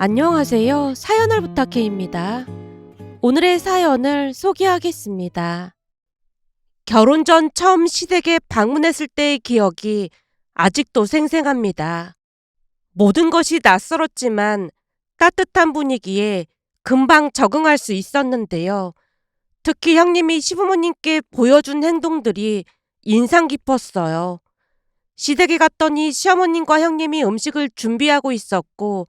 안녕하세요. 사연을 부탁해입니다. 오늘의 사연을 소개하겠습니다. 결혼 전 처음 시댁에 방문했을 때의 기억이 아직도 생생합니다. 모든 것이 낯설었지만 따뜻한 분위기에 금방 적응할 수 있었는데요. 특히 형님이 시부모님께 보여준 행동들이 인상 깊었어요. 시댁에 갔더니 시어머님과 형님이 음식을 준비하고 있었고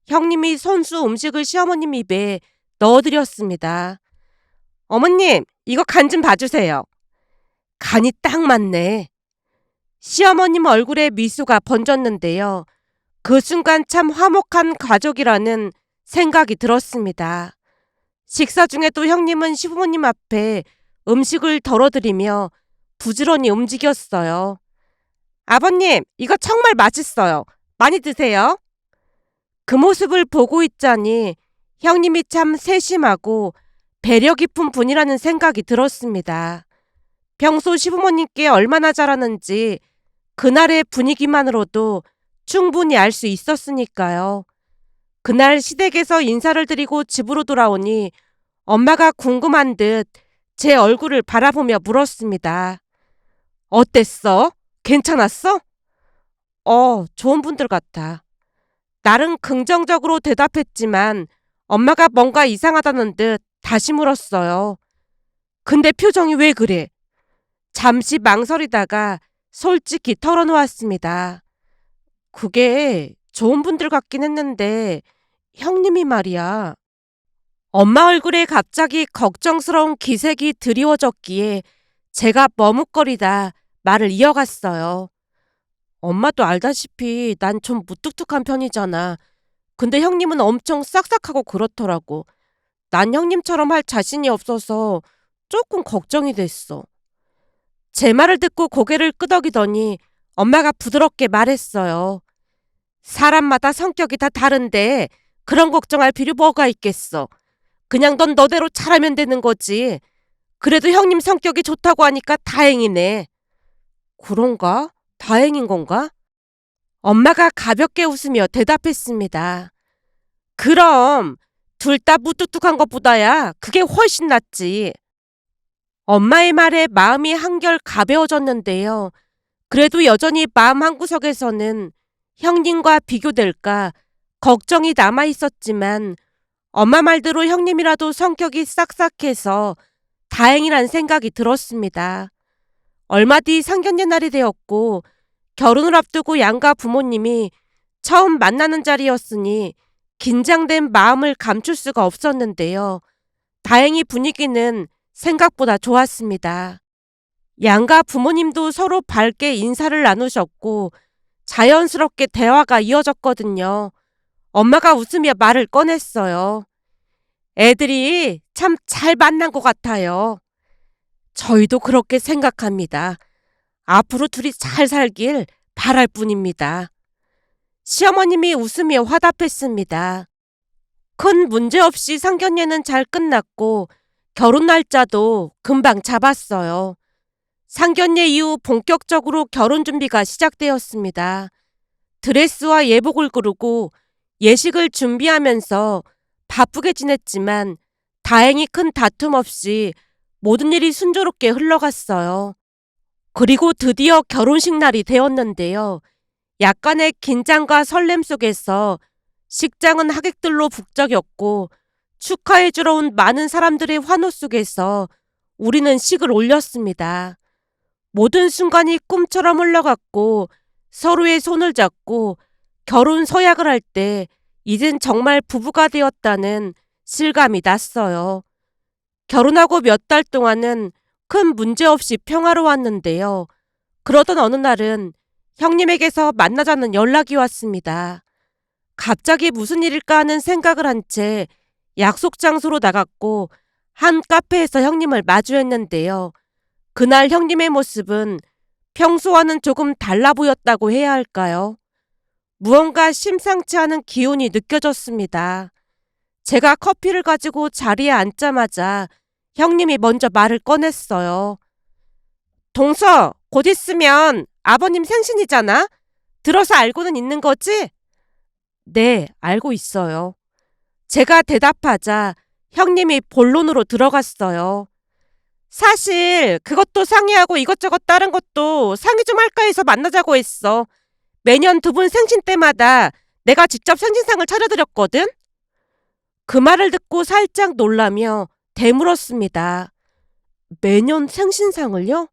형님이 손수 음식을 시어머님 입에 넣어드렸습니다. 어머님, 이거 간 좀 봐주세요. 간이 딱 맞네. 시어머님 얼굴에 미소가 번졌는데요. 그 순간 참 화목한 가족이라는 생각이 들었습니다. 식사 중에도 형님은 시부모님 앞에 음식을 덜어드리며 부지런히 움직였어요. 아버님, 이거 정말 맛있어요. 많이 드세요. 그 모습을 보고 있자니 형님이 참 세심하고 배려 깊은 분이라는 생각이 들었습니다. 평소 시부모님께 얼마나 잘하는지 그날의 분위기만으로도 충분히 알 수 있었으니까요. 그날 시댁에서 인사를 드리고 집으로 돌아오니 엄마가 궁금한 듯 제 얼굴을 바라보며 물었습니다. 어땠어? 괜찮았어? 좋은 분들 같아. 나름 긍정적으로 대답했지만 엄마가 뭔가 이상하다는 듯 다시 물었어요. 근데 표정이 왜 그래? 잠시 망설이다가 솔직히 털어놓았습니다. 그게 좋은 분들 같긴 했는데 형님이 말이야. 엄마 얼굴에 갑자기 걱정스러운 기색이 드리워졌기에 제가 머뭇거리다 말을 이어갔어요. 엄마도 알다시피 난 좀 무뚝뚝한 편이잖아. 근데 형님은 엄청 싹싹하고 그렇더라고. 난 형님처럼 할 자신이 없어서 조금 걱정이 됐어. 제 말을 듣고 고개를 끄덕이더니 엄마가 부드럽게 말했어요. 사람마다 성격이 다 다른데 그런 걱정할 필요 뭐가 있겠어. 그냥 넌 너대로 잘하면 되는 거지. 그래도 형님 성격이 좋다고 하니까 다행이네. 그런가? 다행인 건가? 엄마가 가볍게 웃으며 대답했습니다. 그럼 둘 다 무뚝뚝한 것보다야 그게 훨씬 낫지. 엄마의 말에 마음이 한결 가벼워졌는데요. 그래도 여전히 마음 한구석에서는 형님과 비교될까 걱정이 남아 있었지만 엄마 말대로 형님이라도 성격이 싹싹해서 다행이란 생각이 들었습니다. 얼마 뒤 상견례 날이 되었고 결혼을 앞두고 양가 부모님이 처음 만나는 자리였으니 긴장된 마음을 감출 수가 없었는데요. 다행히 분위기는 생각보다 좋았습니다. 양가 부모님도 서로 밝게 인사를 나누셨고 자연스럽게 대화가 이어졌거든요. 엄마가 웃으며 말을 꺼냈어요. 애들이 참 잘 만난 것 같아요. 저희도 그렇게 생각합니다. 앞으로 둘이 잘 살길 바랄 뿐입니다. 시어머님이 웃으며 화답했습니다. 큰 문제 없이 상견례는 잘 끝났고 결혼 날짜도 금방 잡았어요. 상견례 이후 본격적으로 결혼 준비가 시작되었습니다. 드레스와 예복을 고르고 예식을 준비하면서 바쁘게 지냈지만 다행히 큰 다툼 없이 모든 일이 순조롭게 흘러갔어요. 그리고 드디어 결혼식 날이 되었는데요. 약간의 긴장과 설렘 속에서 식장은 하객들로 북적였고 축하해주러 온 많은 사람들의 환호 속에서 우리는 식을 올렸습니다. 모든 순간이 꿈처럼 흘러갔고 서로의 손을 잡고 결혼 서약을 할 때 이젠 정말 부부가 되었다는 실감이 났어요. 결혼하고 몇 달 동안은 큰 문제 없이 평화로웠는데요. 그러던 어느 날은 형님에게서 만나자는 연락이 왔습니다. 갑자기 무슨 일일까 하는 생각을 한 채 약속 장소로 나갔고 한 카페에서 형님을 마주했는데요. 그날 형님의 모습은 평소와는 조금 달라 보였다고 해야 할까요? 무언가 심상치 않은 기운이 느껴졌습니다. 제가 커피를 가지고 자리에 앉자마자 형님이 먼저 말을 꺼냈어요. 동서, 곧 있으면 아버님 생신이잖아? 들어서 알고는 있는 거지? 네, 알고 있어요. 제가 대답하자 형님이 본론으로 들어갔어요. 사실 그것도 상의하고 이것저것 다른 것도 상의 좀 할까 해서 만나자고 했어. 매년 두 분 생신 때마다 내가 직접 생신상을 차려드렸거든? 그 말을 듣고 살짝 놀라며 되물었습니다. 매년 생신상을요?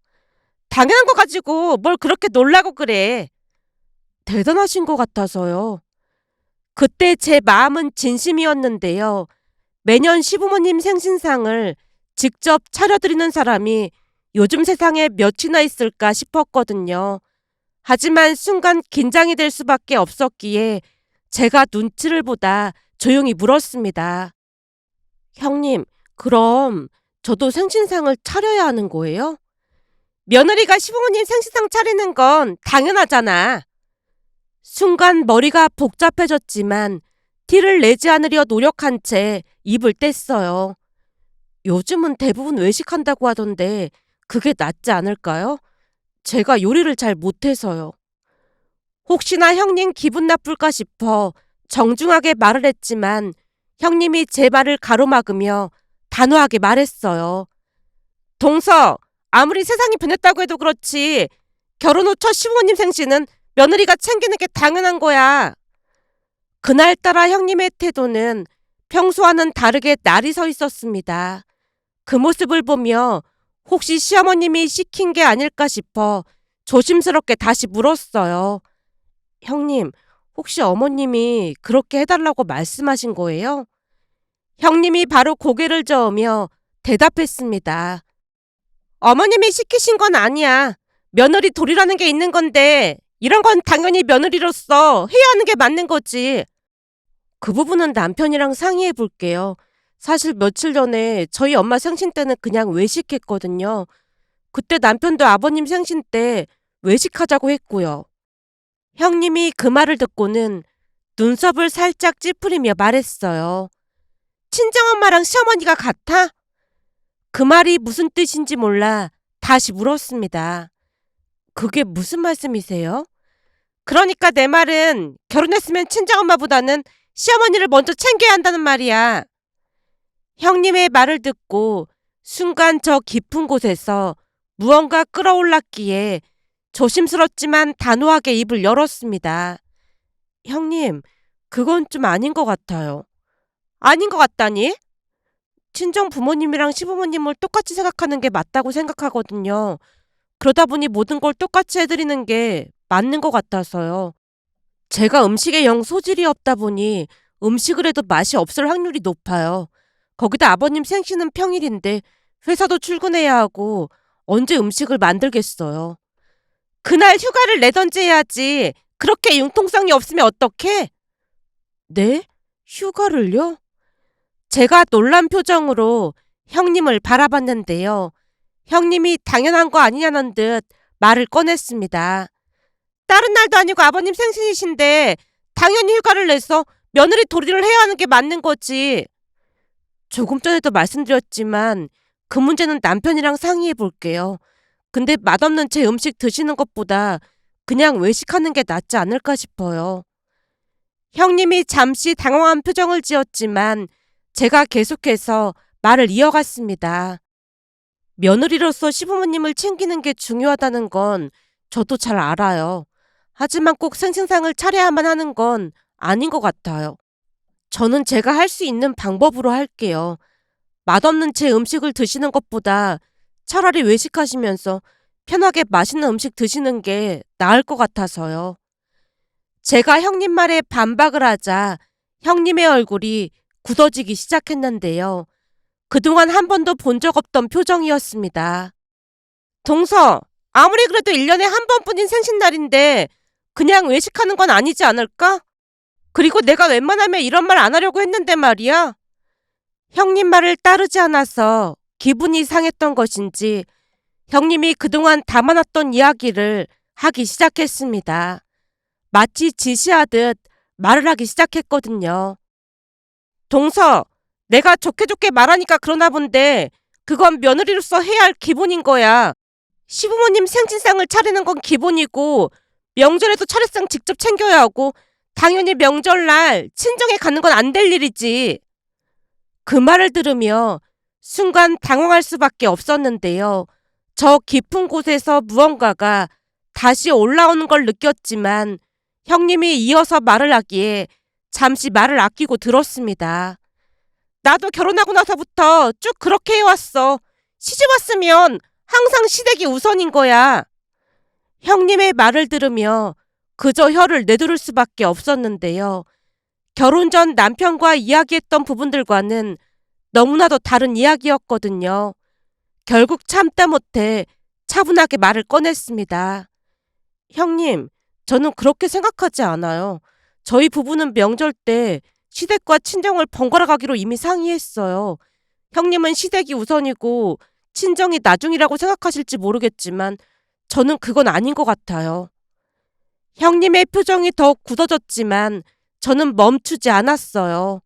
당연한 거 가지고 뭘 그렇게 놀라고 그래. 대단하신 것 같아서요. 그때 제 마음은 진심이었는데요. 매년 시부모님 생신상을 직접 차려드리는 사람이 요즘 세상에 몇이나 있을까 싶었거든요. 하지만 순간 긴장이 될 수밖에 없었기에 제가 눈치를 보다 조용히 물었습니다. 형님, 그럼 저도 생신상을 차려야 하는 거예요? 며느리가 시부모님 생신상 차리는 건 당연하잖아. 순간 머리가 복잡해졌지만 티를 내지 않으려 노력한 채 입을 뗐어요. 요즘은 대부분 외식한다고 하던데 그게 낫지 않을까요? 제가 요리를 잘 못해서요. 혹시나 형님 기분 나쁠까 싶어 정중하게 말을 했지만 형님이 제 말을 가로막으며 단호하게 말했어요. 동서, 아무리 세상이 변했다고 해도 그렇지 결혼 후 첫 시부모님 생신은 며느리가 챙기는 게 당연한 거야. 그날따라 형님의 태도는 평소와는 다르게 날이 서 있었습니다. 그 모습을 보며 혹시 시어머님이 시킨 게 아닐까 싶어 조심스럽게 다시 물었어요. 형님, 혹시 어머님이 그렇게 해달라고 말씀하신 거예요? 형님이 바로 고개를 저으며 대답했습니다. 어머님이 시키신 건 아니야. 며느리 도리라는 게 있는 건데 이런 건 당연히 며느리로서 해야 하는 게 맞는 거지. 그 부분은 남편이랑 상의해 볼게요. 사실 며칠 전에 저희 엄마 생신 때는 그냥 외식했거든요. 그때 남편도 아버님 생신 때 외식하자고 했고요. 형님이 그 말을 듣고는 눈썹을 살짝 찌푸리며 말했어요. 친정엄마랑 시어머니가 같아? 그 말이 무슨 뜻인지 몰라 다시 물었습니다. 그게 무슨 말씀이세요? 그러니까 내 말은 결혼했으면 친정엄마보다는 시어머니를 먼저 챙겨야 한다는 말이야. 형님의 말을 듣고 순간 저 깊은 곳에서 무언가 끌어올랐기에 조심스럽지만 단호하게 입을 열었습니다. 형님, 그건 좀 아닌 것 같아요. 아닌 것 같다니? 친정 부모님이랑 시부모님을 똑같이 생각하는 게 맞다고 생각하거든요. 그러다 보니 모든 걸 똑같이 해드리는 게 맞는 것 같아서요. 제가 음식에 영 소질이 없다 보니 음식을 해도 맛이 없을 확률이 높아요. 거기다 아버님 생신은 평일인데 회사도 출근해야 하고 언제 음식을 만들겠어요. 그날 휴가를 내던지 해야지. 그렇게 융통성이 없으면 어떡해? 네? 휴가를요? 제가 놀란 표정으로 형님을 바라봤는데요. 형님이 당연한 거 아니냐는 듯 말을 꺼냈습니다. 다른 날도 아니고 아버님 생신이신데 당연히 휴가를 내서 며느리 도리를 해야 하는 게 맞는 거지. 조금 전에도 말씀드렸지만 그 문제는 남편이랑 상의해 볼게요. 근데 맛없는 제 음식 드시는 것보다 그냥 외식하는 게 낫지 않을까 싶어요. 형님이 잠시 당황한 표정을 지었지만 제가 계속해서 말을 이어갔습니다. 며느리로서 시부모님을 챙기는 게 중요하다는 건 저도 잘 알아요. 하지만 꼭 생신상을 차려야만 하는 건 아닌 것 같아요. 저는 제가 할 수 있는 방법으로 할게요. 맛없는 제 음식을 드시는 것보다 차라리 외식하시면서 편하게 맛있는 음식 드시는 게 나을 것 같아서요. 제가 형님 말에 반박을 하자 형님의 얼굴이 굳어지기 시작했는데요. 그동안 한 번도 본 적 없던 표정이었습니다. 동서, 아무리 그래도 1년에 한 번뿐인 생신날인데 그냥 외식하는 건 아니지 않을까? 그리고 내가 웬만하면 이런 말 안 하려고 했는데 말이야. 형님 말을 따르지 않아서 기분이 상했던 것인지 형님이 그동안 담아놨던 이야기를 하기 시작했습니다. 마치 지시하듯 말을 하기 시작했거든요. 동서, 내가 좋게 말하니까 그러나 본데 그건 며느리로서 해야 할 기본인 거야. 시부모님 생신상을 차리는 건 기본이고 명절에도 차례상 직접 챙겨야 하고 당연히 명절날 친정에 가는 건 안 될 일이지. 그 말을 들으며 순간 당황할 수밖에 없었는데요. 저 깊은 곳에서 무언가가 다시 올라오는 걸 느꼈지만 형님이 이어서 말을 하기에 잠시 말을 아끼고 들었습니다. 나도 결혼하고 나서부터 쭉 그렇게 해왔어. 시집 왔으면 항상 시댁이 우선인 거야. 형님의 말을 들으며 그저 혀를 내두를 수밖에 없었는데요. 결혼 전 남편과 이야기했던 부분들과는 너무나도 다른 이야기였거든요. 결국 참다 못해 차분하게 말을 꺼냈습니다. 형님, 저는 그렇게 생각하지 않아요. 저희 부부는 명절 때 시댁과 친정을 번갈아 가기로 이미 상의했어요. 형님은 시댁이 우선이고 친정이 나중이라고 생각하실지 모르겠지만 저는 그건 아닌 것 같아요. 형님의 표정이 더욱 굳어졌지만 저는 멈추지 않았어요.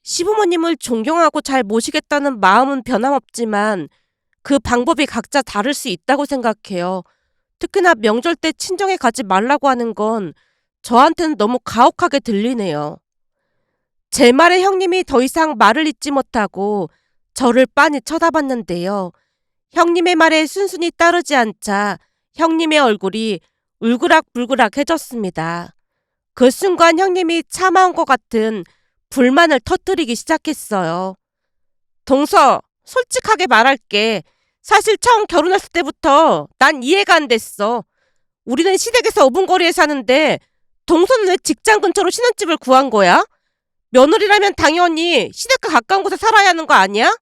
시부모님을 존경하고 잘 모시겠다는 마음은 변함없지만 그 방법이 각자 다를 수 있다고 생각해요. 특히나 명절 때 친정에 가지 말라고 하는 건 저한테는 너무 가혹하게 들리네요. 제 말에 형님이 더 이상 말을 잇지 못하고 저를 빤히 쳐다봤는데요. 형님의 말에 순순히 따르지 않자 형님의 얼굴이 울그락불그락해졌습니다. 그 순간 형님이 참아온 것 같은 불만을 터뜨리기 시작했어요. 동서, 솔직하게 말할게. 사실 처음 결혼했을 때부터 난 이해가 안 됐어. 우리는 시댁에서 5분 거리에 사는데 동서는 왜 직장 근처로 신혼집을 구한 거야? 며느리라면 당연히 시댁과 가까운 곳에 살아야 하는 거 아니야?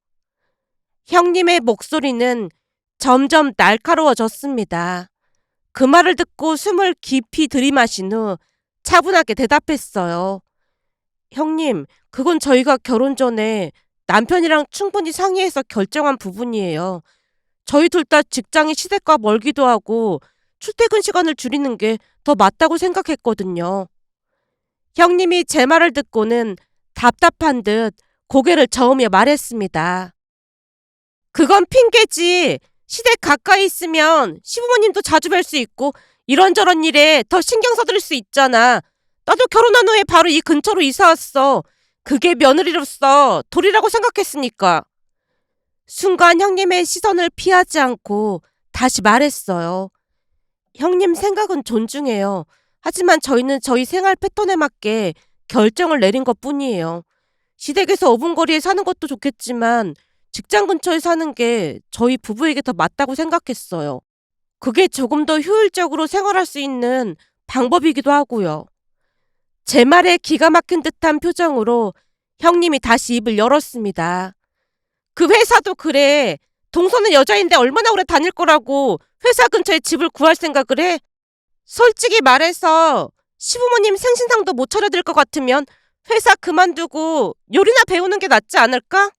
형님의 목소리는 점점 날카로워졌습니다. 그 말을 듣고 숨을 깊이 들이마신 후 차분하게 대답했어요. 형님, 그건 저희가 결혼 전에 남편이랑 충분히 상의해서 결정한 부분이에요. 저희 둘 다 직장이 시댁과 멀기도 하고 출퇴근 시간을 줄이는 게 더 맞다고 생각했거든요. 형님이 제 말을 듣고는 답답한 듯 고개를 저으며 말했습니다. 그건 핑계지. 시댁 가까이 있으면 시부모님도 자주 뵐 수 있고 이런저런 일에 더 신경 써드릴 수 있잖아. 나도 결혼한 후에 바로 이 근처로 이사 왔어. 그게 며느리로서 도리라고 생각했으니까. 순간 형님의 시선을 피하지 않고 다시 말했어요. 형님 생각은 존중해요. 하지만 저희는 저희 생활 패턴에 맞게 결정을 내린 것 뿐이에요. 시댁에서 5분 거리에 사는 것도 좋겠지만 직장 근처에 사는 게 저희 부부에게 더 맞다고 생각했어요. 그게 조금 더 효율적으로 생활할 수 있는 방법이기도 하고요. 제 말에 기가 막힌 듯한 표정으로 형님이 다시 입을 열었습니다. 그 회사도 그래. 동서는 여자인데 얼마나 오래 다닐 거라고 회사 근처에 집을 구할 생각을 해? 솔직히 말해서 시부모님 생신상도 못 차려드릴 것 같으면 회사 그만두고 요리나 배우는 게 낫지 않을까?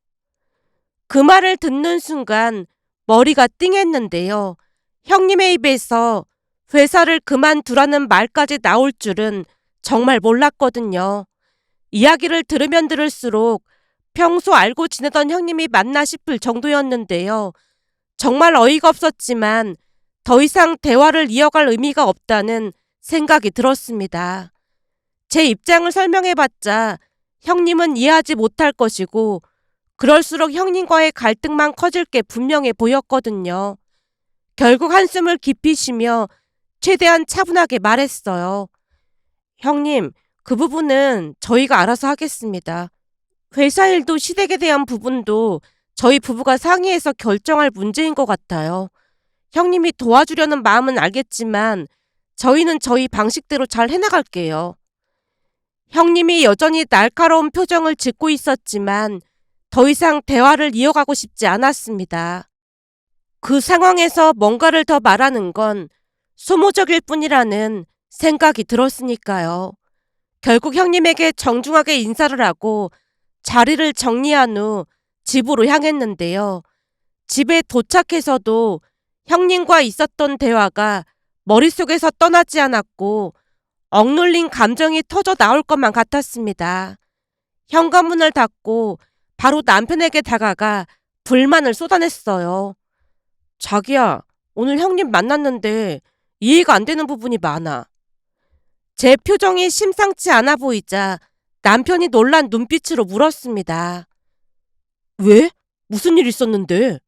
그 말을 듣는 순간 머리가 띵했는데요. 형님의 입에서 회사를 그만두라는 말까지 나올 줄은 정말 몰랐거든요. 이야기를 들으면 들을수록 평소 알고 지내던 형님이 맞나 싶을 정도였는데요. 정말 어이가 없었지만 더 이상 대화를 이어갈 의미가 없다는 생각이 들었습니다. 제 입장을 설명해봤자 형님은 이해하지 못할 것이고 그럴수록 형님과의 갈등만 커질 게 분명해 보였거든요. 결국 한숨을 깊이 쉬며 최대한 차분하게 말했어요. 형님, 그 부분은 저희가 알아서 하겠습니다. 회사 일도 시댁에 대한 부분도 저희 부부가 상의해서 결정할 문제인 것 같아요. 형님이 도와주려는 마음은 알겠지만 저희는 저희 방식대로 잘 해나갈게요. 형님이 여전히 날카로운 표정을 짓고 있었지만 더 이상 대화를 이어가고 싶지 않았습니다. 그 상황에서 뭔가를 더 말하는 건 소모적일 뿐이라는 생각이 들었으니까요. 결국 형님에게 정중하게 인사를 하고 자리를 정리한 후 집으로 향했는데요. 집에 도착해서도 형님과 있었던 대화가 머릿속에서 떠나지 않았고 억눌린 감정이 터져 나올 것만 같았습니다. 현관문을 닫고 바로 남편에게 다가가 불만을 쏟아냈어요. 자기야, 오늘 형님 만났는데 이해가 안 되는 부분이 많아. 제 표정이 심상치 않아 보이자 남편이 놀란 눈빛으로 물었습니다. 왜? 무슨 일 있었는데?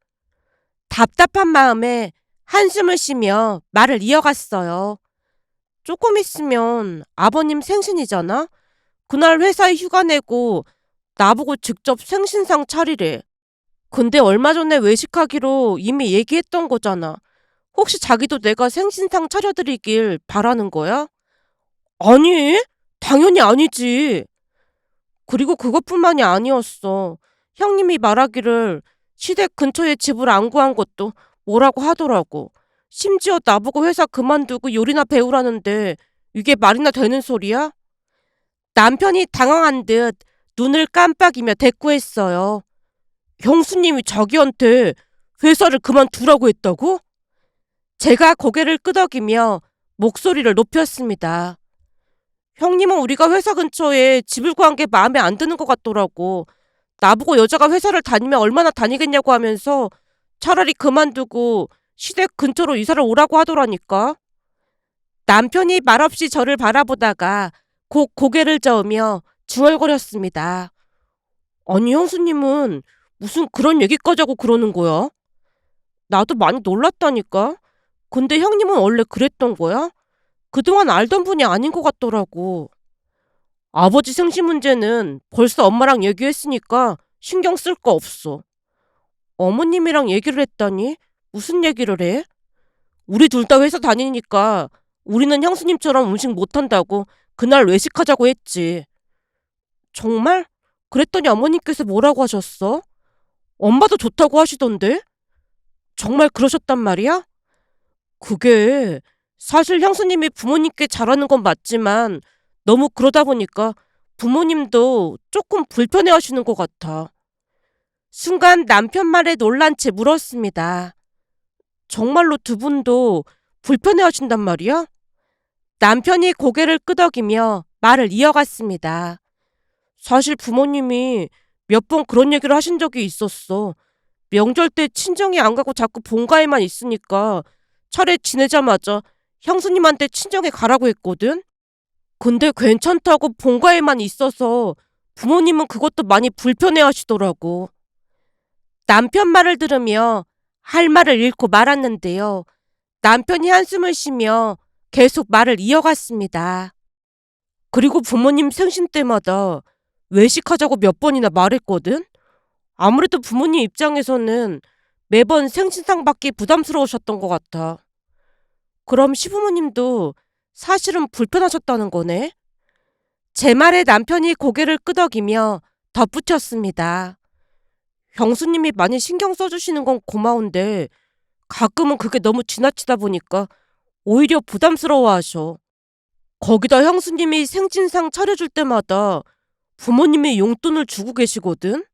답답한 마음에 한숨을 쉬며 말을 이어갔어요. 조금 있으면 아버님 생신이잖아? 그날 회사에 휴가 내고 나보고 직접 생신상 차리래. 근데 얼마 전에 외식하기로 이미 얘기했던 거잖아. 혹시 자기도 내가 생신상 차려드리길 바라는 거야? 아니, 당연히 아니지. 그리고 그것뿐만이 아니었어. 형님이 말하기를 시댁 근처에 집을 안 구한 것도 뭐라고 하더라고. 심지어 나보고 회사 그만두고 요리나 배우라는데 이게 말이나 되는 소리야? 남편이 당황한 듯 눈을 깜빡이며 대꾸했어요. 형수님이 자기한테 회사를 그만두라고 했다고? 제가 고개를 끄덕이며 목소리를 높였습니다. 형님은 우리가 회사 근처에 집을 구한 게 마음에 안 드는 것 같더라고. 나보고 여자가 회사를 다니면 얼마나 다니겠냐고 하면서 차라리 그만두고 시댁 근처로 이사를 오라고 하더라니까. 남편이 말없이 저를 바라보다가 곧 고개를 저으며 중얼거렸습니다. 아니 형수님은 무슨 그런 얘기까지 하고 그러는 거야? 나도 많이 놀랐다니까. 근데 형님은 원래 그랬던 거야? 그동안 알던 분이 아닌 것 같더라고. 아버지 생신 문제는 벌써 엄마랑 얘기했으니까 신경 쓸 거 없어. 어머님이랑 얘기를 했다니? 무슨 얘기를 해? 우리 둘 다 회사 다니니까 우리는 형수님처럼 음식 못한다고 그날 외식하자고 했지. 정말? 그랬더니 어머님께서 뭐라고 하셨어? 엄마도 좋다고 하시던데? 정말 그러셨단 말이야? 그게 사실 형수님이 부모님께 잘하는 건 맞지만 너무 그러다 보니까 부모님도 조금 불편해 하시는 것 같아. 순간 남편 말에 놀란 채 물었습니다. 정말로 두 분도 불편해 하신단 말이야? 남편이 고개를 끄덕이며 말을 이어갔습니다. 사실 부모님이 몇 번 그런 얘기를 하신 적이 있었어. 명절 때 친정에 안 가고 자꾸 본가에만 있으니까 차례 지내자마자 형수님한테 친정에 가라고 했거든? 근데 괜찮다고 본가에만 있어서 부모님은 그것도 많이 불편해 하시더라고. 남편 말을 들으며 할 말을 잃고 말았는데요. 남편이 한숨을 쉬며 계속 말을 이어갔습니다. 그리고 부모님 생신 때마다 외식하자고 몇 번이나 말했거든? 아무래도 부모님 입장에서는 매번 생신상 받기 부담스러우셨던 것 같아. 그럼 시부모님도 사실은 불편하셨다는 거네? 제 말에 남편이 고개를 끄덕이며 덧붙였습니다. 형수님이 많이 신경 써주시는 건 고마운데 가끔은 그게 너무 지나치다 보니까 오히려 부담스러워하셔. 거기다 형수님이 생신상 차려줄 때마다 부모님이 용돈을 주고 계시거든?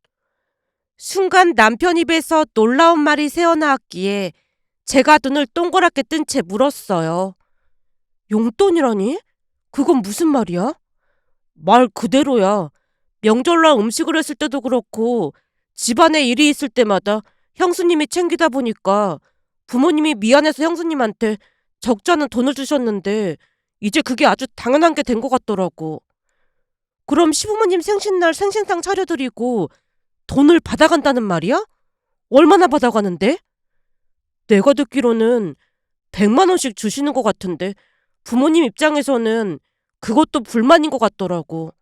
순간 남편 입에서 놀라운 말이 새어나왔기에 제가 눈을 동그랗게 뜬 채 물었어요. 용돈이라니? 그건 무슨 말이야? 말 그대로야. 명절날 음식을 했을 때도 그렇고 집안에 일이 있을 때마다 형수님이 챙기다 보니까 부모님이 미안해서 형수님한테 적지 않은 돈을 주셨는데 이제 그게 아주 당연한 게 된 것 같더라고. 그럼 시부모님 생신날 생신상 차려드리고 돈을 받아간다는 말이야? 얼마나 받아가는데? 내가 듣기로는 100만 원씩 주시는 것 같은데 부모님 입장에서는 그것도 불만인 것 같더라고.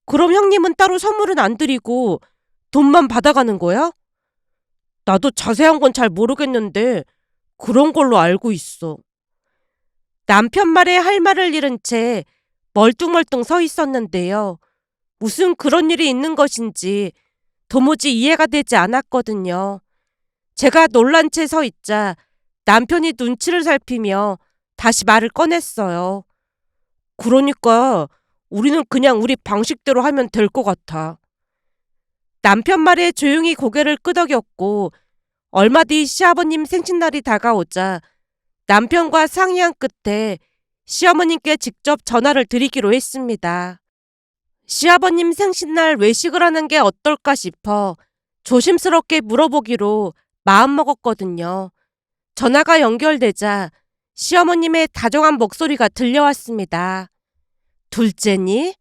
그럼 형님은 따로 선물은 안 드리고 돈만 받아가는 거야? 나도 자세한 건 잘 모르겠는데 그런 걸로 알고 있어. 남편 말에 할 말을 잃은 채 멀뚱멀뚱 서 있었는데요. 무슨 그런 일이 있는 것인지 도무지 이해가 되지 않았거든요. 제가 놀란 채 서 있자 남편이 눈치를 살피며 다시 말을 꺼냈어요. 그러니까 우리는 그냥 우리 방식대로 하면 될 것 같아. 남편 말에 조용히 고개를 끄덕였고 얼마 뒤 시아버님 생신날이 다가오자 남편과 상의한 끝에 시어머님께 직접 전화를 드리기로 했습니다. 시아버님 생신날 외식을 하는 게 어떨까 싶어 조심스럽게 물어보기로 마음먹었거든요. 전화가 연결되자 시어머님의 다정한 목소리가 들려왔습니다. 둘째니?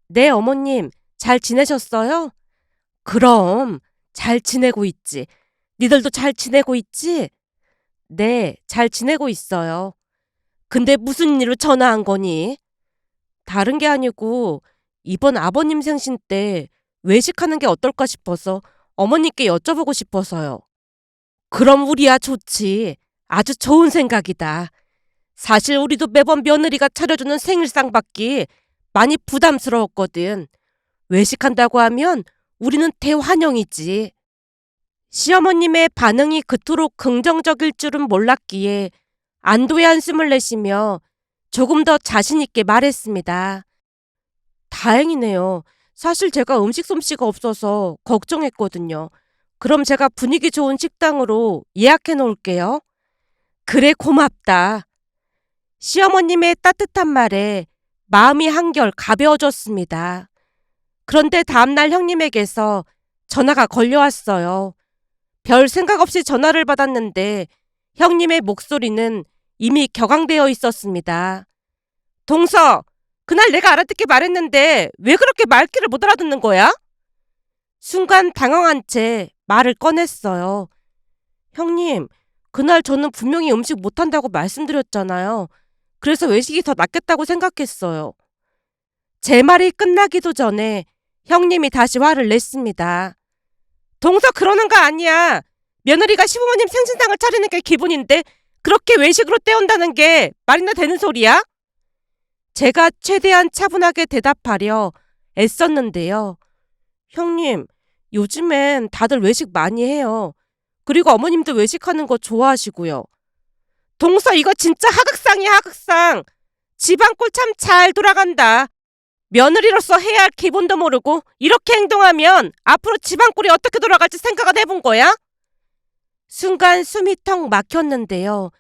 네, 어머님. 잘 지내셨어요? 그럼 잘 지내고 있지. 니들도 잘 지내고 있지? 네, 잘 지내고 있어요. 근데 무슨 일로 전화한 거니? 다른 게 아니고 이번 아버님 생신 때 외식하는 게 어떨까 싶어서 어머님께 여쭤보고 싶어서요. 그럼 우리야 좋지. 아주 좋은 생각이다. 사실 우리도 매번 며느리가 차려주는 생일상 받기 많이 부담스러웠거든. 외식한다고 하면 우리는 대환영이지. 시어머님의 반응이 그토록 긍정적일 줄은 몰랐기에 안도의 한숨을 내쉬며 조금 더 자신있게 말했습니다. 다행이네요. 사실 제가 음식 솜씨가 없어서 걱정했거든요. 그럼 제가 분위기 좋은 식당으로 예약해 놓을게요. 그래, 고맙다. 시어머님의 따뜻한 말에 마음이 한결 가벼워졌습니다. 그런데 다음날 형님에게서 전화가 걸려왔어요. 별 생각 없이 전화를 받았는데 형님의 목소리는 이미 격앙되어 있었습니다. 동서, 그날 내가 알아듣게 말했는데 왜 그렇게 말귀를 못 알아듣는 거야? 순간 당황한 채 말을 꺼냈어요. 형님, 그날 저는 분명히 음식 못한다고 말씀드렸잖아요. 그래서 외식이 더 낫겠다고 생각했어요. 제 말이 끝나기도 전에 형님이 다시 화를 냈습니다. 동서, 그러는 거 아니야. 며느리가 시부모님 생신상을 차리는 게 기본인데 그렇게 외식으로 때운다는 게 말이나 되는 소리야? 제가 최대한 차분하게 대답하려 애썼는데요. 형님, 요즘엔 다들 외식 많이 해요. 그리고 어머님도 외식하는 거 좋아하시고요. 동서, 이거 진짜 하극상이야, 하극상. 집안 꼴 참 잘 돌아간다. 며느리로서 해야 할 기본도 모르고 이렇게 행동하면 앞으로 집안 꼴이 어떻게 돌아갈지 생각은 해본 거야? 순간 숨이 턱 막혔는데요.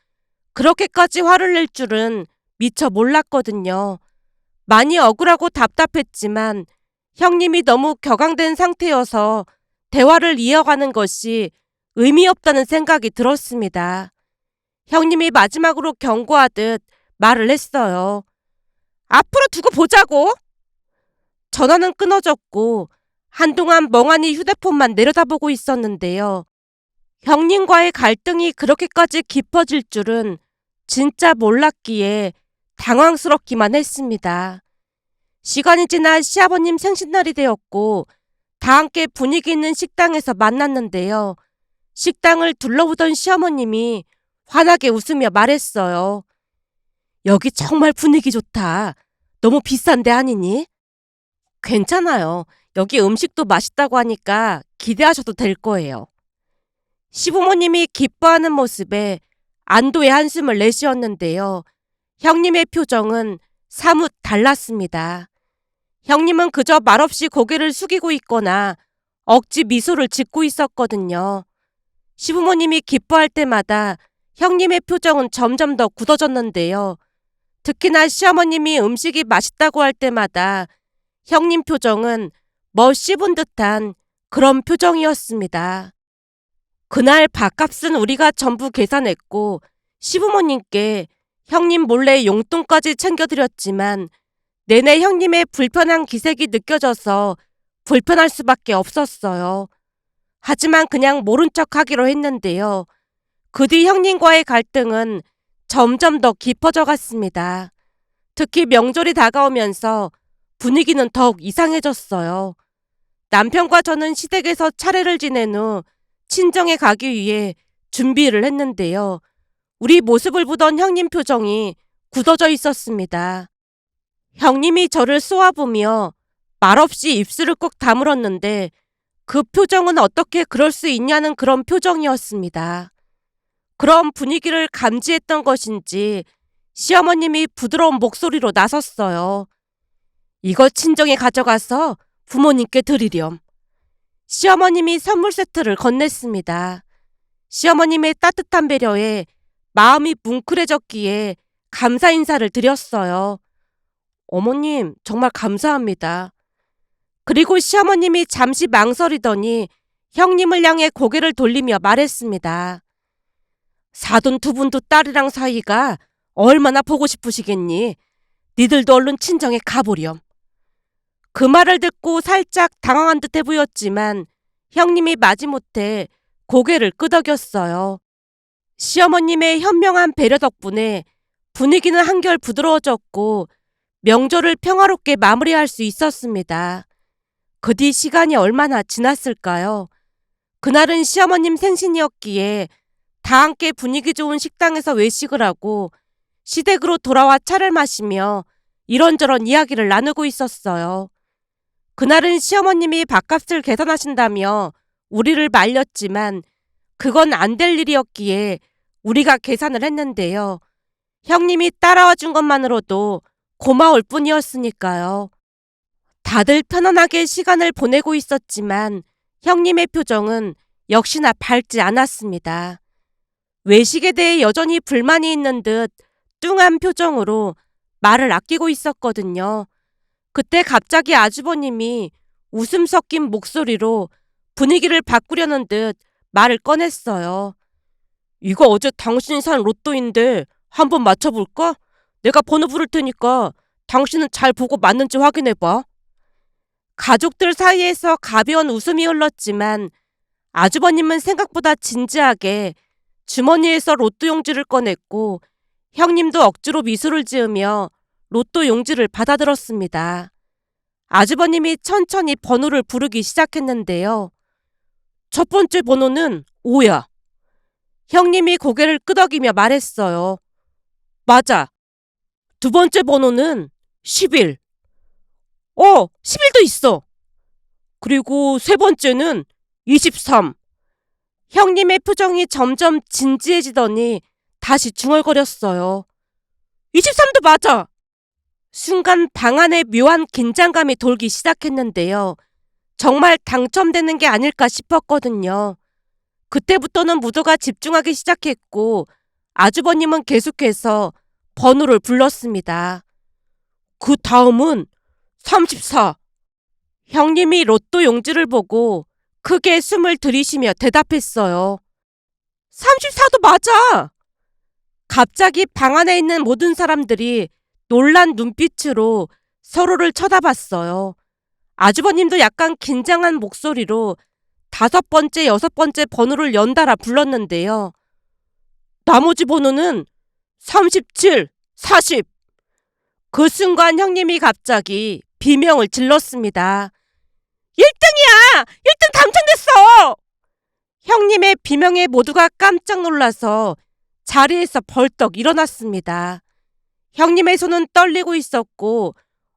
그렇게까지 화를 낼 줄은 미처 몰랐거든요. 많이 억울하고 답답했지만 형님이 너무 격앙된 상태여서 대화를 이어가는 것이 의미 없다는 생각이 들었습니다. 형님이 마지막으로 경고하듯 말을 했어요. 앞으로 두고 보자고. 전화는 끊어졌고 한동안 멍하니 휴대폰만 내려다보고 있었는데요. 형님과의 갈등이 그렇게까지 깊어질 줄은 진짜 몰랐기에 당황스럽기만 했습니다. 시간이 지나 시아버님 생신날이 되었고 다 함께 분위기 있는 식당에서 만났는데요. 식당을 둘러보던 시어머님이 환하게 웃으며 말했어요. 여기 정말 분위기 좋다. 너무 비싼 데 아니니? 괜찮아요. 여기 음식도 맛있다고 하니까 기대하셔도 될 거예요. 시부모님이 기뻐하는 모습에 안도의 한숨을 내쉬었는데요. 형님의 표정은 사뭇 달랐습니다. 형님은 그저 말없이 고개를 숙이고 있거나 억지 미소를 짓고 있었거든요. 시부모님이 기뻐할 때마다 형님의 표정은 점점 더 굳어졌는데요. 특히나 시어머님이 음식이 맛있다고 할 때마다 형님 표정은 뭐 씹은 듯한 그런 표정이었습니다. 그날 밥값은 우리가 전부 계산했고 시부모님께 형님 몰래 용돈까지 챙겨드렸지만 내내 형님의 불편한 기색이 느껴져서 불편할 수밖에 없었어요. 하지만 그냥 모른 척 하기로 했는데요. 그 뒤 형님과의 갈등은 점점 더 깊어져 갔습니다. 특히 명절이 다가오면서 분위기는 더욱 이상해졌어요. 남편과 저는 시댁에서 차례를 지낸 후 친정에 가기 위해 준비를 했는데요. 우리 모습을 보던 형님 표정이 굳어져 있었습니다. 형님이 저를 쏘아보며 말없이 입술을 꼭 다물었는데 그 표정은 어떻게 그럴 수 있냐는 그런 표정이었습니다. 그런 분위기를 감지했던 것인지 시어머님이 부드러운 목소리로 나섰어요. 이거 친정에 가져가서 부모님께 드리렴. 시어머님이 선물 세트를 건넸습니다. 시어머님의 따뜻한 배려에 마음이 뭉클해졌기에 감사 인사를 드렸어요. 어머님, 정말 감사합니다. 그리고 시어머님이 잠시 망설이더니 형님을 향해 고개를 돌리며 말했습니다. 사돈 두 분도 딸이랑 사이가 얼마나 보고 싶으시겠니? 니들도 얼른 친정에 가보렴. 그 말을 듣고 살짝 당황한 듯해 보였지만 형님이 마지못해 고개를 끄덕였어요. 시어머님의 현명한 배려 덕분에 분위기는 한결 부드러워졌고 명절을 평화롭게 마무리할 수 있었습니다. 그 뒤 시간이 얼마나 지났을까요? 그날은 시어머님 생신이었기에 다 함께 분위기 좋은 식당에서 외식을 하고 시댁으로 돌아와 차를 마시며 이런저런 이야기를 나누고 있었어요. 그날은 시어머님이 밥값을 계산하신다며 우리를 말렸지만 그건 안 될 일이었기에 우리가 계산을 했는데요. 형님이 따라와 준 것만으로도 고마울 뿐이었으니까요. 다들 편안하게 시간을 보내고 있었지만 형님의 표정은 역시나 밝지 않았습니다. 외식에 대해 여전히 불만이 있는 듯 뚱한 표정으로 말을 아끼고 있었거든요. 그때 갑자기 아주버님이 웃음 섞인 목소리로 분위기를 바꾸려는 듯 말을 꺼냈어요. 이거 어제 당신이 산 로또인데 한번 맞춰볼까? 내가 번호 부를 테니까 당신은 잘 보고 맞는지 확인해봐. 가족들 사이에서 가벼운 웃음이 흘렀지만 아주버님은 생각보다 진지하게 주머니에서 로또 용지를 꺼냈고 형님도 억지로 미소를 지으며 로또 용지를 받아들었습니다. 아주버님이 천천히 번호를 부르기 시작했는데요. 첫 번째 번호는 5야. 형님이 고개를 끄덕이며 말했어요. 맞아. 두 번째 번호는 11. 11도 있어. 그리고 세 번째는 23. 형님의 표정이 점점 진지해지더니 다시 중얼거렸어요. 23도 맞아. 순간 방 안에 묘한 긴장감이 돌기 시작했는데요. 정말 당첨되는 게 아닐까 싶었거든요. 그때부터는 모두가 집중하기 시작했고 아주버님은 계속해서 번호를 불렀습니다. 그 다음은 34. 형님이 로또 용지를 보고 크게 숨을 들이쉬며 대답했어요. 34도 맞아! 갑자기 방 안에 있는 모든 사람들이 놀란 눈빛으로 서로를 쳐다봤어요. 아주버님도 약간 긴장한 목소리로 다섯 번째, 여섯 번째 번호를 연달아 불렀는데요. 나머지 번호는 37, 40. 그 순간 형님이 갑자기 비명을 질렀습니다. 1등이야! 1등 당첨됐어! 형님의 비명에 모두가 깜짝 놀라서 자리에서 벌떡 일어났습니다. 형님의 손은 떨리고 있었고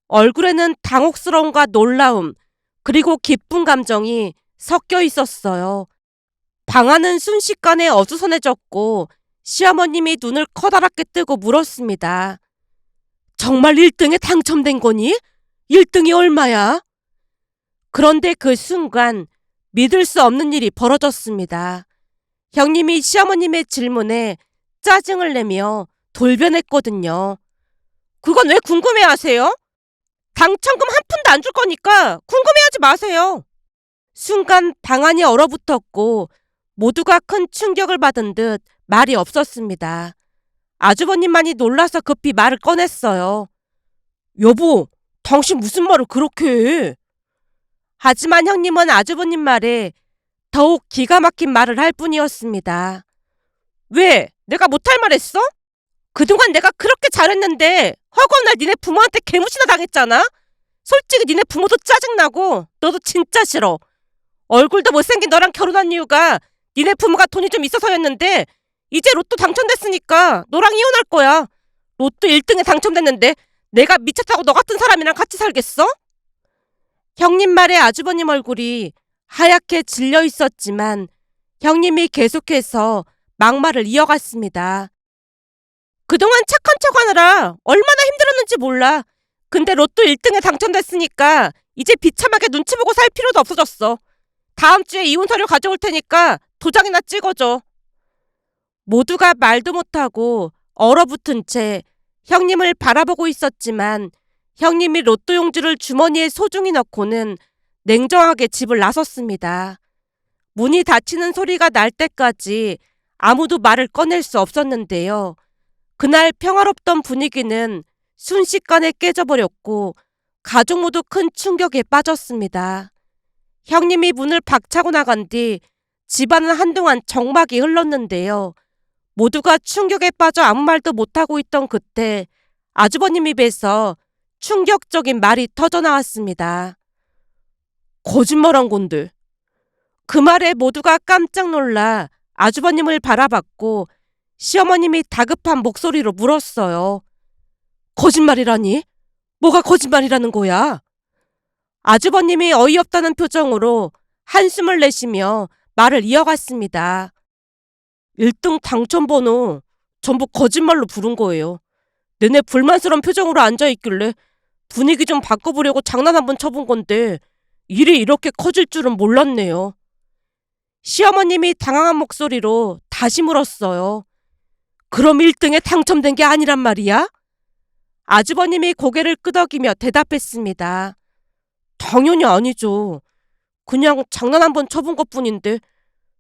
얼굴에는 당혹스러움과 놀라움 그리고 기쁜 감정이 섞여 있었어요. 방안은 순식간에 어수선해졌고 시어머님이 눈을 커다랗게 뜨고 물었습니다. 정말 1등에 당첨된 거니? 1등이 얼마야? 그런데 그 순간 믿을 수 없는 일이 벌어졌습니다. 형님이 시어머님의 질문에 짜증을 내며 돌변했거든요. 그건 왜 궁금해하세요? 당첨금 한 푼도 안 줄 거니까 궁금해하지 마세요. 순간 방안이 얼어붙었고 모두가 큰 충격을 받은 듯 말이 없었습니다. 아주버님만이 놀라서 급히 말을 꺼냈어요. 여보, 당신 무슨 말을 그렇게 해? 하지만 형님은 아주버님 말에 더욱 기가 막힌 말을 할 뿐이었습니다. 왜? 내가 못할 말 했어? 그동안 내가 그렇게 잘했는데 허구한 날 니네 부모한테 개무시나 당했잖아? 솔직히 니네 부모도 짜증나고 너도 진짜 싫어. 얼굴도 못생긴 너랑 결혼한 이유가 니네 부모가 돈이 좀 있어서였는데 이제 로또 당첨됐으니까 너랑 이혼할 거야. 로또 1등에 당첨됐는데 내가 미쳤다고 너 같은 사람이랑 같이 살겠어? 형님 말에 아주버님 얼굴이 하얗게 질려 있었지만 형님이 계속해서 막말을 이어갔습니다. 그동안 착한 척하느라 얼마나 힘들었는지 몰라. 근데 로또 1등에 당첨됐으니까 이제 비참하게 눈치 보고 살 필요도 없어졌어. 다음 주에 이혼 서류 가져올 테니까 도장이나 찍어줘. 모두가 말도 못하고 얼어붙은 채 형님을 바라보고 있었지만 형님이 로또 용지를 주머니에 소중히 넣고는 냉정하게 집을 나섰습니다. 문이 닫히는 소리가 날 때까지 아무도 말을 꺼낼 수 없었는데요. 그날 평화롭던 분위기는 순식간에 깨져버렸고 가족 모두 큰 충격에 빠졌습니다. 형님이 문을 박차고 나간 뒤 집안은 한동안 정막이 흘렀는데요. 모두가 충격에 빠져 아무 말도 못하고 있던 그때 아주버님 입에서 충격적인 말이 터져나왔습니다. 거짓말한 건데. 그 말에 모두가 깜짝 놀라 아주버님을 바라봤고 시어머님이 다급한 목소리로 물었어요. 거짓말이라니? 뭐가 거짓말이라는 거야? 아주버님이 어이없다는 표정으로 한숨을 내쉬며 말을 이어갔습니다. 1등 당첨번호 전부 거짓말로 부른 거예요. 내내 불만스러운 표정으로 앉아있길래 분위기 좀 바꿔보려고 장난 한번 쳐본 건데 일이 이렇게 커질 줄은 몰랐네요. 시어머님이 당황한 목소리로 다시 물었어요. 그럼 1등에 당첨된 게 아니란 말이야? 아주버님이 고개를 끄덕이며 대답했습니다. 당연히 아니죠. 그냥 장난 한번 쳐본 것뿐인데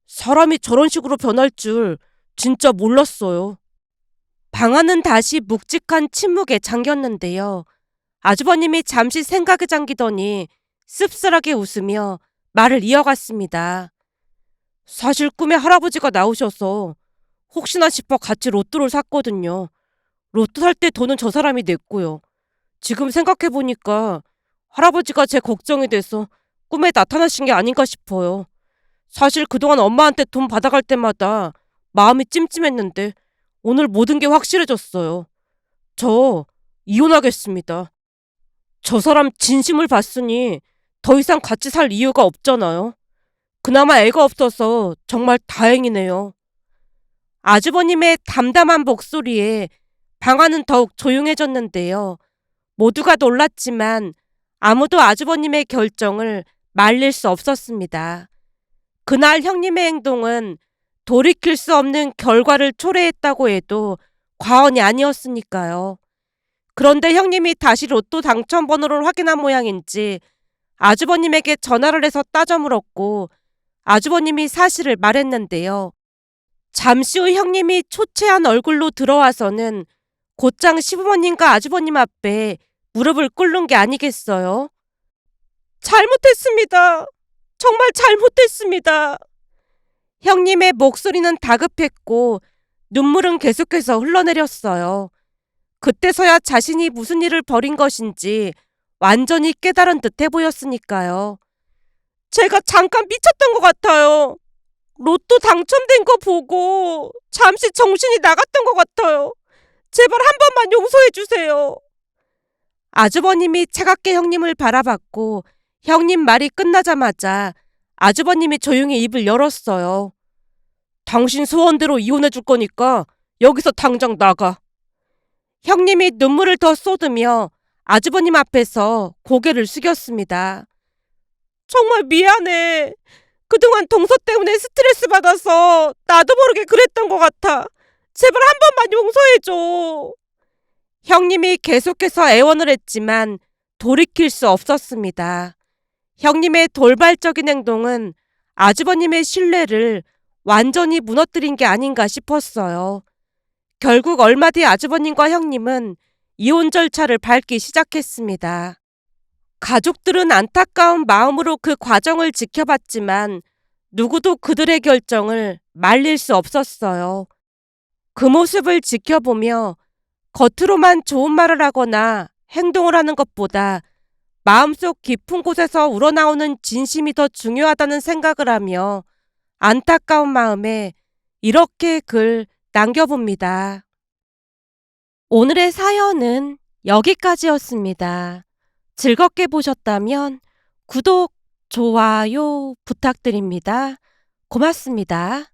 사람이 저런 식으로 변할 줄 진짜 몰랐어요. 방 안은 다시 묵직한 침묵에 잠겼는데요. 아주버님이 잠시 생각에 잠기더니 씁쓸하게 웃으며 말을 이어갔습니다. 사실 꿈에 할아버지가 나오셔서 혹시나 싶어 같이 로또를 샀거든요. 로또 살 때 돈은 저 사람이 냈고요. 지금 생각해보니까 할아버지가 제 걱정이 돼서 꿈에 나타나신 게 아닌가 싶어요. 사실 그동안 엄마한테 돈 받아갈 때마다 마음이 찜찜했는데 오늘 모든 게 확실해졌어요. 저 이혼하겠습니다. 저 사람 진심을 봤으니 더 이상 같이 살 이유가 없잖아요. 그나마 애가 없어서 정말 다행이네요. 아주버님의 담담한 목소리에 방 안은 더욱 조용해졌는데요. 모두가 놀랐지만 아무도 아주버님의 결정을 말릴 수 없었습니다. 그날 형님의 행동은 돌이킬 수 없는 결과를 초래했다고 해도 과언이 아니었으니까요. 그런데 형님이 다시 로또 당첨번호를 확인한 모양인지 아주버님에게 전화를 해서 따져 물었고 아주버님이 사실을 말했는데요. 잠시 후 형님이 초췌한 얼굴로 들어와서는 곧장 시부모님과 아주버님 앞에 무릎을 꿇는 게 아니겠어요? 잘못했습니다. 정말 잘못했습니다. 형님의 목소리는 다급했고 눈물은 계속해서 흘러내렸어요. 그때서야 자신이 무슨 일을 벌인 것인지 완전히 깨달은 듯해 보였으니까요. 제가 잠깐 미쳤던 것 같아요. 로또 당첨된 거 보고 잠시 정신이 나갔던 것 같아요. 제발 한 번만 용서해 주세요. 아주버님이 차갑게 형님을 바라봤고 형님 말이 끝나자마자 아주버님이 조용히 입을 열었어요. 당신 소원대로 이혼해 줄 거니까 여기서 당장 나가. 형님이 눈물을 더 쏟으며 아주버님 앞에서 고개를 숙였습니다. 정말 미안해. 그동안 동서 때문에 스트레스 받아서 나도 모르게 그랬던 것 같아. 제발 한 번만 용서해줘. 형님이 계속해서 애원을 했지만 돌이킬 수 없었습니다. 형님의 돌발적인 행동은 아주버님의 신뢰를 완전히 무너뜨린 게 아닌가 싶었어요. 결국 얼마 뒤 아주버님과 형님은 이혼 절차를 밟기 시작했습니다. 가족들은 안타까운 마음으로 그 과정을 지켜봤지만 누구도 그들의 결정을 말릴 수 없었어요. 그 모습을 지켜보며 겉으로만 좋은 말을 하거나 행동을 하는 것보다 마음속 깊은 곳에서 우러나오는 진심이 더 중요하다는 생각을 하며 안타까운 마음에 이렇게 글 남겨봅니다. 오늘의 사연은 여기까지였습니다. 즐겁게 보셨다면 구독, 좋아요 부탁드립니다. 고맙습니다.